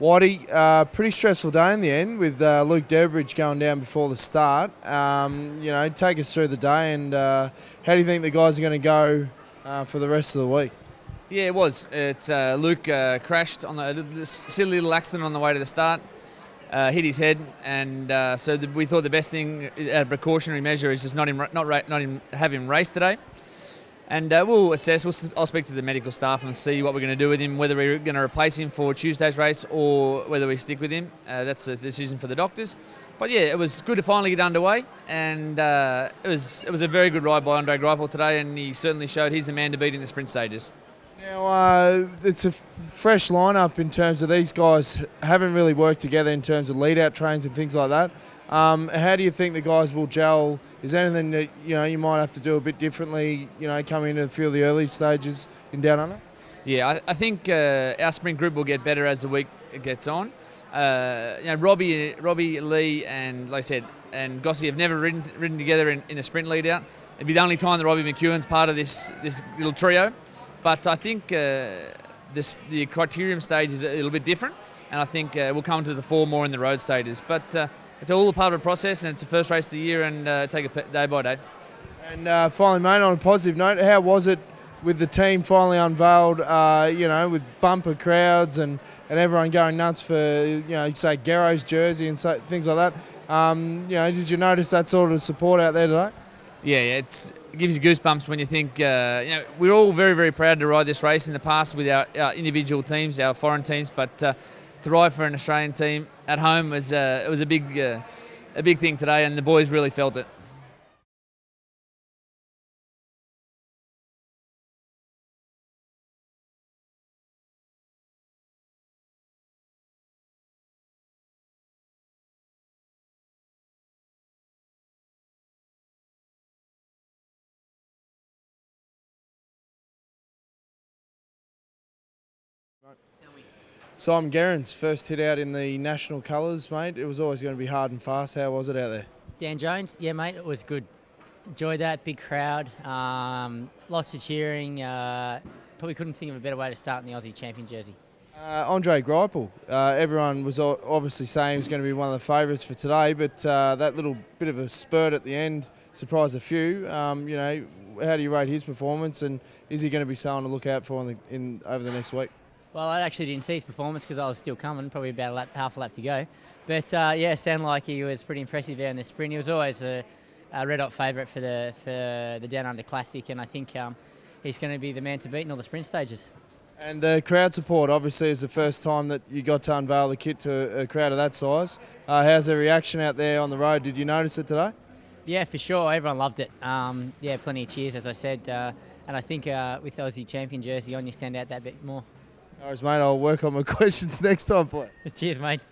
Whitey, pretty stressful day in the end with Luke Durbridge going down before the start. Take us through the day and how do you think the guys are going to go for the rest of the week? Yeah, it was. It's Luke crashed on a silly little accident on the way to the start, hit his head, and so we thought the best thing, a precautionary measure, is just not have him race today. And we'll assess. I'll speak to the medical staff and see what we're going to do with him, whether we're going to replace him for Tuesday's race or whether we stick with him. That's a decision for the doctors. But yeah, it was good to finally get underway, and it was a very good ride by Andre Greipel today, and he certainly showed he's the man to beat in the sprint stages. Now, it's a fresh lineup in terms of these guys haven't really worked together in terms of lead-out trains and things like that. How do you think the guys will gel? Is there anything that you might have to do a bit differently? Coming into a few of the early stages in Down Under. Yeah, I think our sprint group will get better as the week gets on. Robbie, Lee, and like I said, and Gossie have never ridden together in a sprint lead-out. It'd be the only time that Robbie McEwen's part of this little trio. But I think the criterium stage is a little bit different, and I think we'll come to the fore more in the road stages. But it's all a part of a process, and it's the first race of the year, and take it day by day. And finally, mate, on a positive note, how was it with the team finally unveiled, with bumper crowds and everyone going nuts for, say, Garrow's jersey and things like that? Did you notice that sort of support out there today? Yeah, it gives you goosebumps when you think, we're all very, very proud to ride this race in the past with our individual teams, our foreign teams, but to ride for an Australian team at home was a big thing today, and the boys really felt it. Simon Gerrans, first hit out in the national colours, mate. It was always going to be hard and fast. How was it out there? Dan Jones, yeah, mate, it was good. Enjoyed that, big crowd, lots of cheering. Probably couldn't think of a better way to start in the Aussie champion jersey. Andre Greipel, everyone was obviously saying he was going to be one of the favourites for today, but that little bit of a spurt at the end surprised a few. How do you rate his performance, and is he going to be someone to look out for over the next week? Well, I actually didn't see his performance because I was still coming, probably about half a lap to go. But yeah, sounded like he was pretty impressive there in the sprint. He was always a red-hot favourite for the Down Under Classic, and I think he's going to be the man to beat in all the sprint stages. And the crowd support, obviously, is the first time that you got to unveil the kit to a crowd of that size. How's the reaction out there on the road? Did you notice it today? Yeah, for sure. Everyone loved it. Yeah, plenty of cheers, as I said. And I think with the Aussie champion jersey on, you stand out that bit more. All right, mate, I'll work on my questions next time, please. Cheers, mate.